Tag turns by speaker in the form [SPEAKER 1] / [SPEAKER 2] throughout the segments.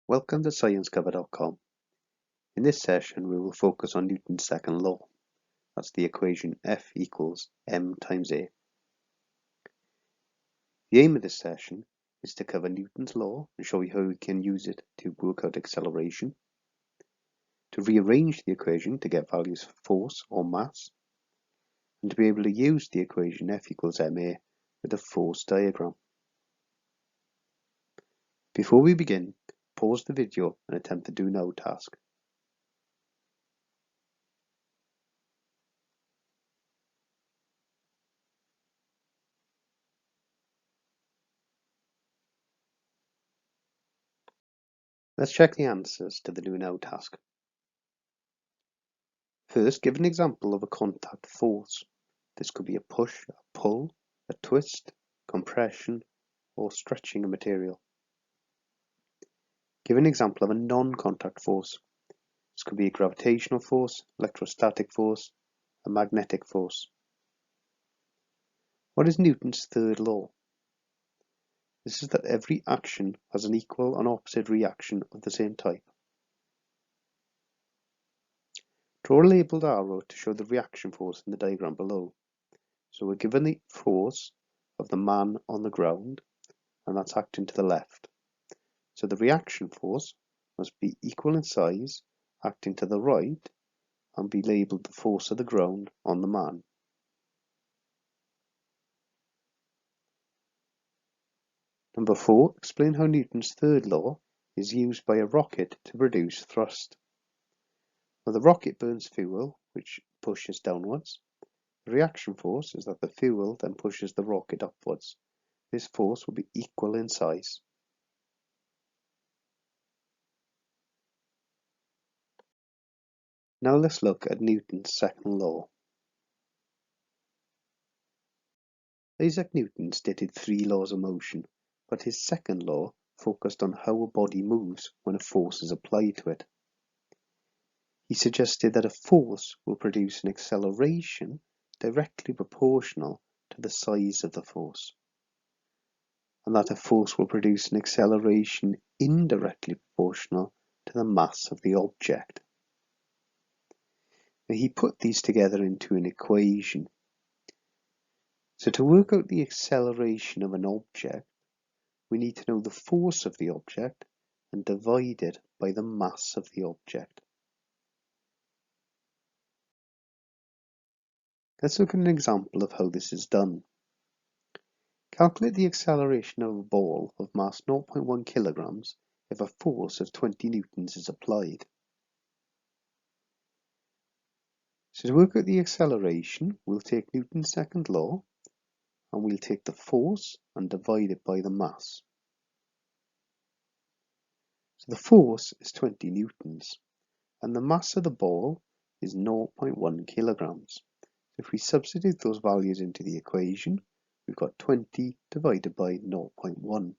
[SPEAKER 1] Welcome to ScienceCover.com. In this session we will focus on Newton's second law. That's the equation F equals m times a. The aim of this session is to cover Newton's law and show you how we can use it to work out acceleration, to rearrange the equation to get values for force or mass, and to be able to use the equation F equals ma with a force diagram. Before we begin, pause the video and attempt the do now task. Let's check the answers to the do now task. First, give an example of a contact force. This could be a push, a pull, a twist, compression, or stretching a material. Give an example of a non-contact force. This could be a gravitational force, electrostatic force, a magnetic force. What is Newton's third law? This is that every action has an equal and opposite reaction of the same type. Draw a labelled arrow to show the reaction force in the diagram below. So we're given the force of the man on the ground, and that's acting to the left. So the reaction force must be equal in size, acting to the right, and be labelled the force of the ground on the man. Number 4, explain how Newton's third law is used by a rocket to produce thrust. Well, the rocket burns fuel, which pushes downwards. The reaction force is that the fuel then pushes the rocket upwards. This force will be equal in size. Now let's look at Newton's second law. Isaac Newton stated 3 laws of motion, but his second law focused on how a body moves when a force is applied to it. He suggested that a force will produce an acceleration directly proportional to the size of the force, and that a force will produce an acceleration indirectly proportional to the mass of the object. Now, he put these together into an equation. So to work out the acceleration of an object, we need to know the force of the object and divide it by the mass of the object. Let's look at an example of how this is done. Calculate the acceleration of a ball of mass 0.1 kilograms if a force of 20 newtons is applied. So to work out the acceleration, we'll take Newton's second law and we'll take the force and divide it by the mass. So the force is 20 newtons and the mass of the ball is 0.1 kilograms. So if we substitute those values into the equation, we've got 20 divided by 0.1.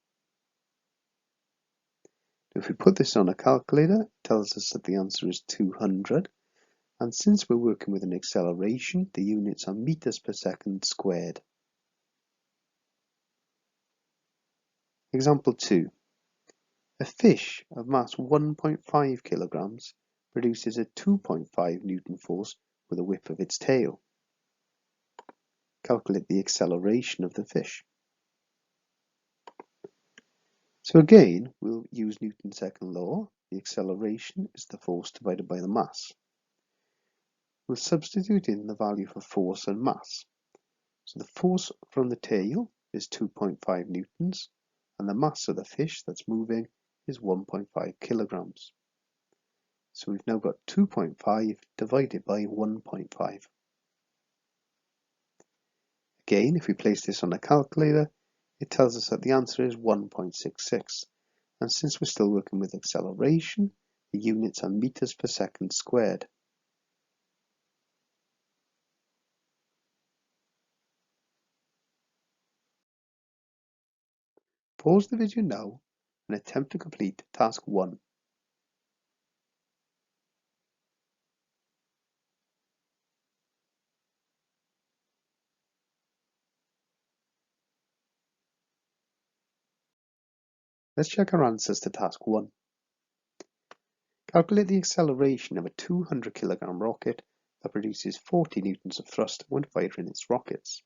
[SPEAKER 1] If we put this on a calculator, it tells us that the answer is 200. And since we're working with an acceleration, the units are meters per second squared. Example 2. A fish of mass 1.5 kilograms produces a 2.5 Newton force with a whip of its tail. Calculate the acceleration of the fish. So again, we'll use Newton's second law. The acceleration is the force divided by the mass. We'll substitute in the value for force and mass. So the force from the tail is 2.5 newtons, and the mass of the fish that's moving is 1.5 kilograms. So we've now got 2.5 divided by 1.5. Again, if we place this on a calculator, it tells us that the answer is 1.66. And since we're still working with acceleration, the units are meters per second squared. Pause the video now and attempt to complete task 1. Let's check our answers to task 1. Calculate the acceleration of a 200 kilogram rocket that produces 40 newtons of thrust when firing its rockets.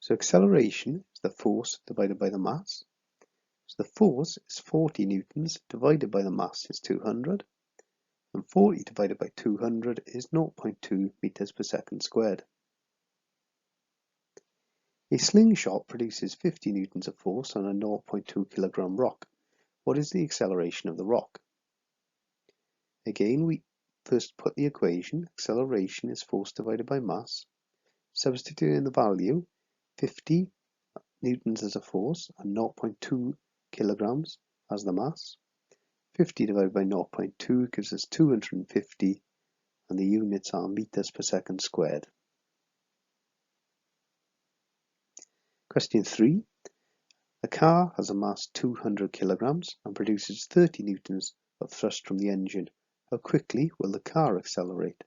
[SPEAKER 1] So acceleration is the force divided by the mass. So the force is 40 newtons divided by the mass is 200. And 40 divided by 200 is 0.2 meters per second squared. A slingshot produces 50 newtons of force on a 0.2 kilogram rock. What is the acceleration of the rock? Again, we first put the equation. Acceleration is force divided by mass. Substitute in the value 50 newtons as a force and 0.2 kilograms as the mass. 50 divided by 0.2 gives us 250, and the units are meters per second squared. Question 3. A car has a mass 200 kilograms and produces 30 newtons of thrust from the engine. How quickly will the car accelerate?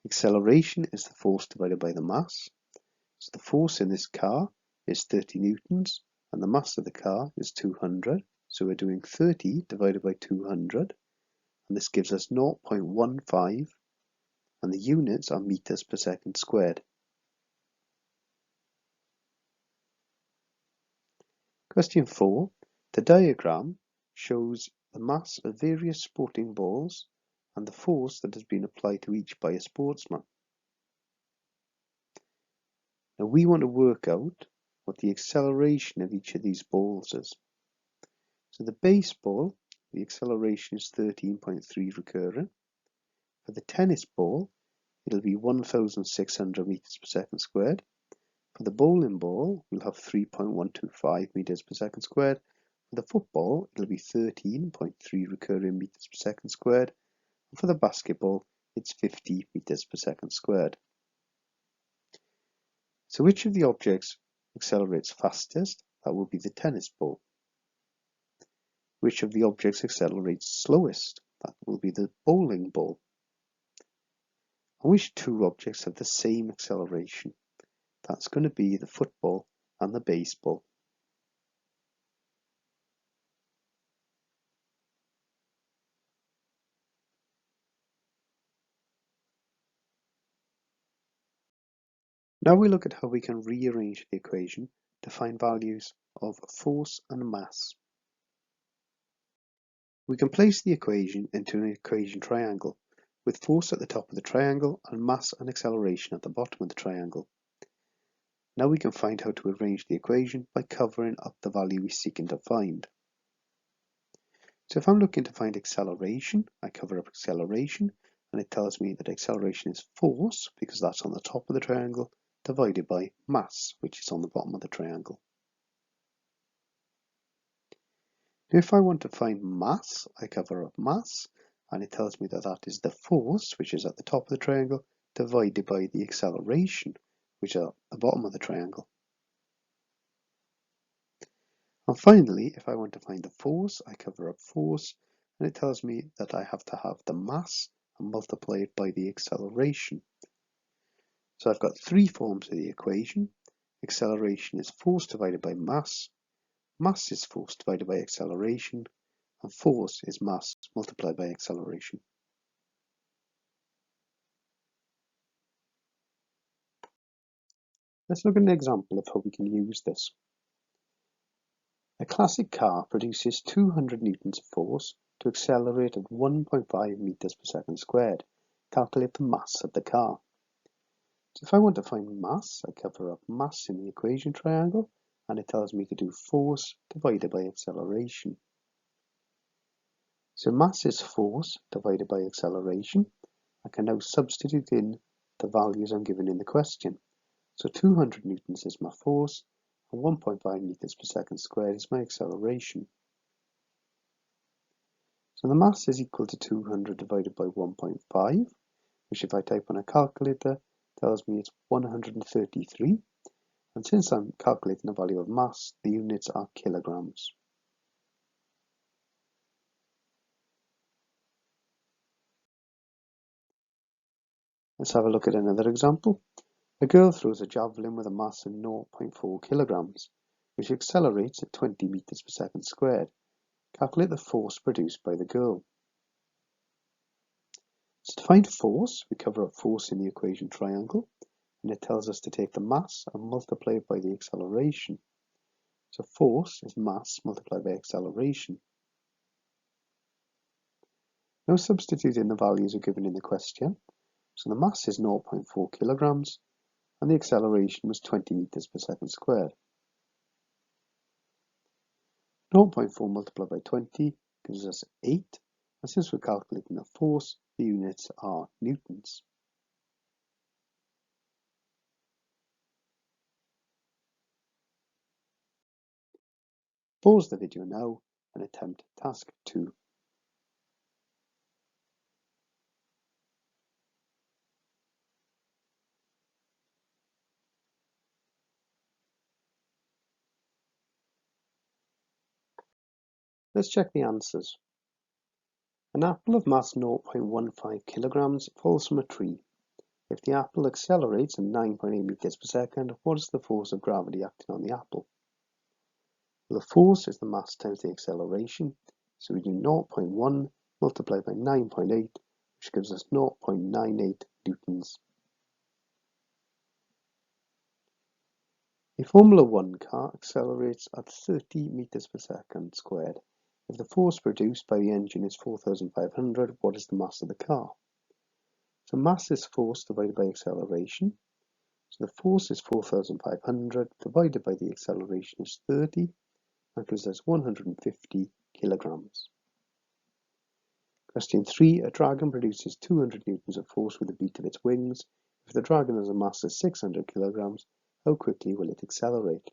[SPEAKER 1] Acceleration is the force divided by the mass. So the force in this car is 30 newtons and the mass of the car is 200. So we're doing 30 divided by 200, and this gives us 0.15, and the units are meters per second squared. Question 4. The diagram shows the mass of various sporting balls and the force that has been applied to each by a sportsman. Now we want to work out what the acceleration of each of these balls is. So the baseball, the acceleration is 13.3 recurrent. For the tennis ball, it'll be 1,600 meters per second squared. For the bowling ball, we'll have 3.125 meters per second squared. For the football, it'll be 13.3 recurring meters per second squared. And for the basketball, it's 50 meters per second squared. So which of the objects accelerates fastest? That will be the tennis ball. Which of the objects accelerates slowest? That will be the bowling ball. And which two objects have the same acceleration? That's going to be the football and the baseball. Now we look at how we can rearrange the equation to find values of force and mass. We can place the equation into an equation triangle with force at the top of the triangle and mass and acceleration at the bottom of the triangle. Now we can find how to arrange the equation by covering up the value we're seeking to find. So if I'm looking to find acceleration, I cover up acceleration, and it tells me that acceleration is force, because that's on the top of the triangle, divided by mass, which is on the bottom of the triangle. Now if I want to find mass, I cover up mass, and it tells me that that is the force, which is at the top of the triangle, divided by the acceleration, which is at the bottom of the triangle. And finally, if I want to find the force, I cover up force, and it tells me that I have to have the mass and multiply it by the acceleration. So I've got three forms of the equation. Acceleration is force divided by mass, mass is force divided by acceleration, and force is mass multiplied by acceleration. Let's look at an example of how we can use this. A classic car produces 200 newtons of force to accelerate at 1.5 meters per second squared. Calculate the mass of the car. So if I want to find mass, I cover up mass in the equation triangle, and it tells me to do force divided by acceleration. So mass is force divided by acceleration. I can now substitute in the values I'm given in the question. So 200 newtons is my force, and 1.5 meters per second squared is my acceleration. So the mass is equal to 200 divided by 1.5, which if I type on a calculator, tells me it's 133. And since I'm calculating the value of mass, the units are kilograms. Let's have a look at another example. A girl throws a javelin with a mass of 0.4 kilograms, which accelerates at 20 meters per second squared. Calculate the force produced by the girl. So to find force, we cover up force in the equation triangle, and it tells us to take the mass and multiply it by the acceleration. So force is mass multiplied by acceleration. Now substitute in the values are given in the question. So the mass is 0.4 kilograms and the acceleration was 20 meters per second squared. 0.4 multiplied by 20 gives us 8, and since we're calculating the force, the units are newtons. Pause the video now and attempt task 2. Let's check the answers. An apple of mass 0.15 kilograms falls from a tree. If the apple accelerates at 9.8 meters per second, what is the force of gravity acting on the apple? Well, the force is the mass times the acceleration, so we do 0.1 multiplied by 9.8, which gives us 0.98 newtons. A Formula 1 car accelerates at 30 meters per second squared. If the force produced by the engine is 4,500, what is the mass of the car? So mass is force divided by acceleration. So the force is 4,500 divided by the acceleration is 30, that gives us 150 kilograms. Question 3. A dragon produces 200 newtons of force with the beat of its wings. If the dragon has a mass of 600 kilograms, how quickly will it accelerate?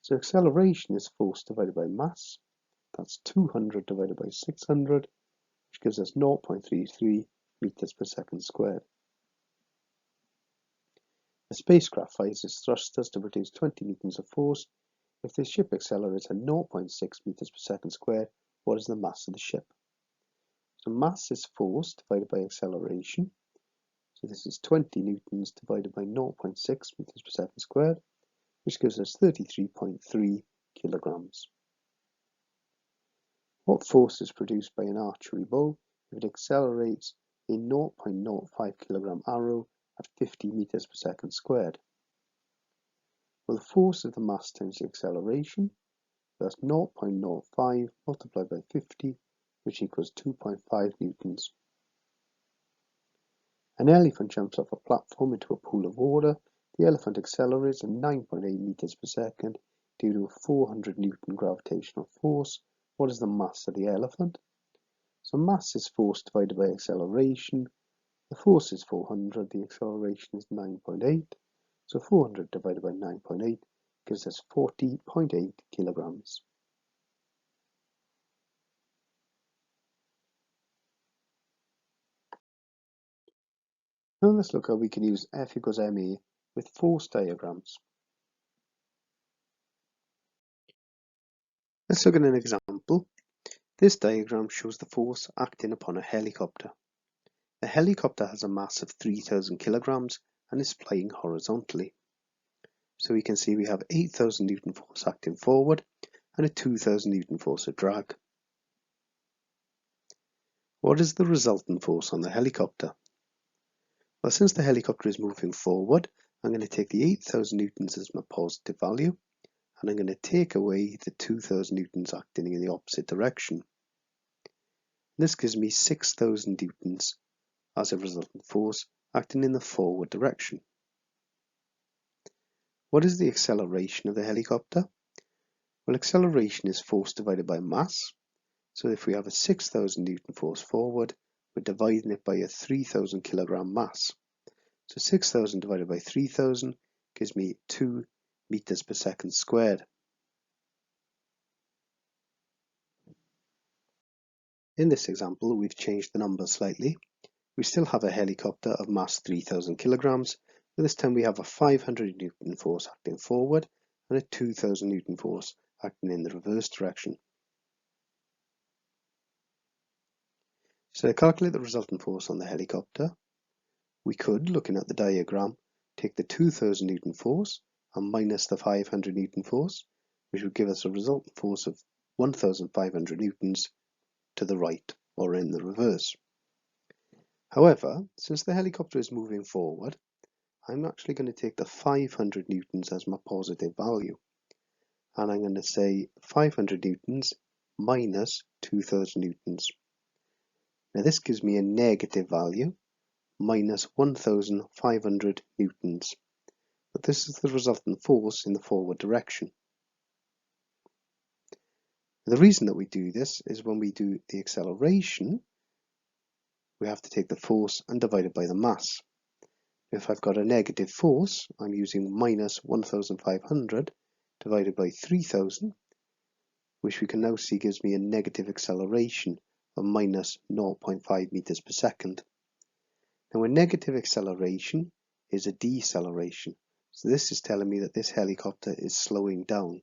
[SPEAKER 1] So acceleration is force divided by mass. That's 200 divided by 600, which gives us 0.33 meters per second squared. A spacecraft fires its thrusters to produce 20 newtons of force. If the ship accelerates at 0.6 meters per second squared, what is the mass of the ship? So mass is force divided by acceleration. So this is 20 newtons divided by 0.6 meters per second squared, which gives us 33.3 kilograms. What force is produced by an archery bow if it accelerates a 0.05 kilogram arrow at 50 meters per second squared? Well, the force is the mass times the acceleration. That's 0.05 multiplied by 50, which equals 2.5 newtons. An elephant jumps off a platform into a pool of water. The elephant accelerates at 9.8 meters per second due to a 400 Newton gravitational force. What is the mass of the elephant? So mass is force divided by acceleration. The force is 400, the acceleration is 9.8. So 400 divided by 9.8 gives us 40.8 kilograms. Now let's look how we can use F equals ma with force diagrams. Let's look at an example. This diagram shows the force acting upon a helicopter. The helicopter has a mass of 3,000 kilograms and is flying horizontally. So we can see we have 8,000 Newton force acting forward and a 2,000 Newton force of drag. What is the resultant force on the helicopter? Well, since the helicopter is moving forward, I'm going to take the 8,000 Newtons as my positive value, and I'm going to take away the 2,000 Newtons acting in the opposite direction. This gives me 6,000 Newtons as a resultant force acting in the forward direction. What is the acceleration of the helicopter? Well, acceleration is force divided by mass. So if we have a 6,000 Newton force forward, we're dividing it by a 3,000 kilogram mass. So 6,000 divided by 3,000 gives me 2 meters per second squared. In this example, we've changed the numbers slightly. We still have a helicopter of mass 3,000 kilograms, but this time we have a 500 Newton force acting forward and a 2,000 Newton force acting in the reverse direction. So to calculate the resultant force on the helicopter, we could, looking at the diagram, take the 2,000 Newton force and minus the 500 Newton force, which would give us a resultant force of 1,500 newtons to the right or in the reverse. However, since the helicopter is moving forward, I'm actually going to take the 500 newtons as my positive value. And I'm going to say 500 newtons minus 2,000 newtons. Now this gives me a negative value, minus 1,500 newtons. But this is the resultant force in the forward direction. The reason that we do this is when we do the acceleration, we have to take the force and divide it by the mass. If I've got a negative force, I'm using minus 1,500 divided by 3,000, which we can now see gives me a negative acceleration of minus 0.5 meters per second. Now a negative acceleration is a deceleration. So this is telling me that this helicopter is slowing down.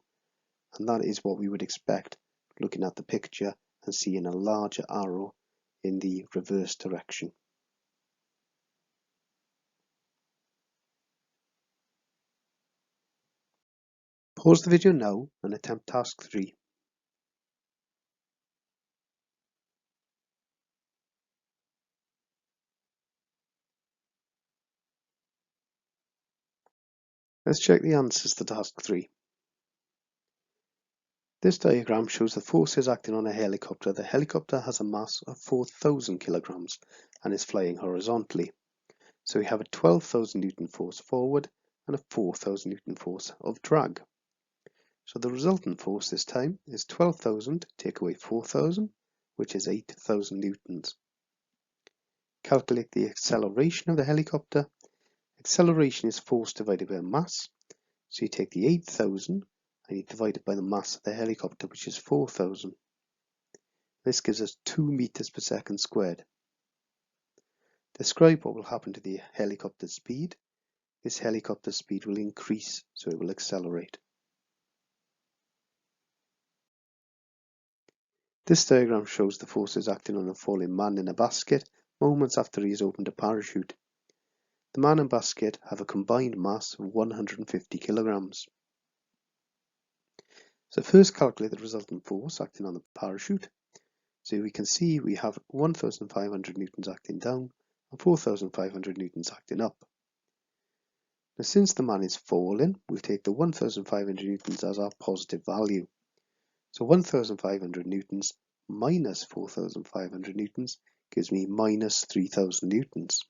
[SPEAKER 1] And that is what we would expect looking at the picture and seeing a larger arrow in the reverse direction. Pause the video now and attempt task 3. Let's check the answers to task 3. This diagram shows the forces acting on a helicopter. The helicopter has a mass of 4,000 kilograms and is flying horizontally. So we have a 12,000 Newton force forward and a 4,000 Newton force of drag. So the resultant force this time is 12,000 take away 4,000, which is 8,000 newtons. Calculate the acceleration of the helicopter. Acceleration is force divided by mass. So you take the 8,000 and you divide it by the mass of the helicopter, which is 4,000. This gives us 2 meters per second squared. Describe what will happen to the helicopter's speed. This helicopter's speed will increase, so it will accelerate. This diagram shows the forces acting on a falling man in a basket moments after he has opened a parachute. The man and basket have a combined mass of 150 kilograms. So first calculate the resultant force acting on the parachute. So we can see we have 1,500 newtons acting down and 4,500 newtons acting up. Now since the man is falling, we'll take the 1,500 newtons as our positive value. So 1,500 newtons minus 4,500 newtons gives me minus 3,000 newtons.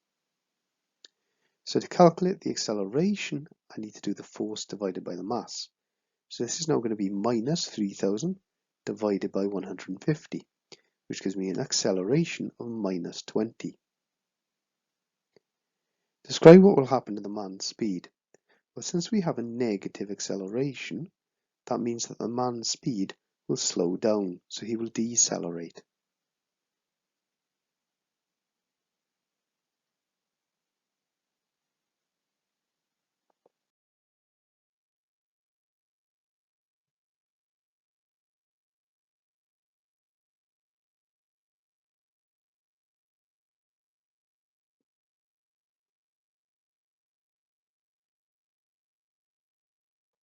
[SPEAKER 1] So to calculate the acceleration, I need to do the force divided by the mass. So this is now going to be minus 3,000 divided by 150, which gives me an acceleration of minus 20. Describe what will happen to the man's speed. Well, since we have a negative acceleration, that means that the man's speed will slow down, so he will decelerate.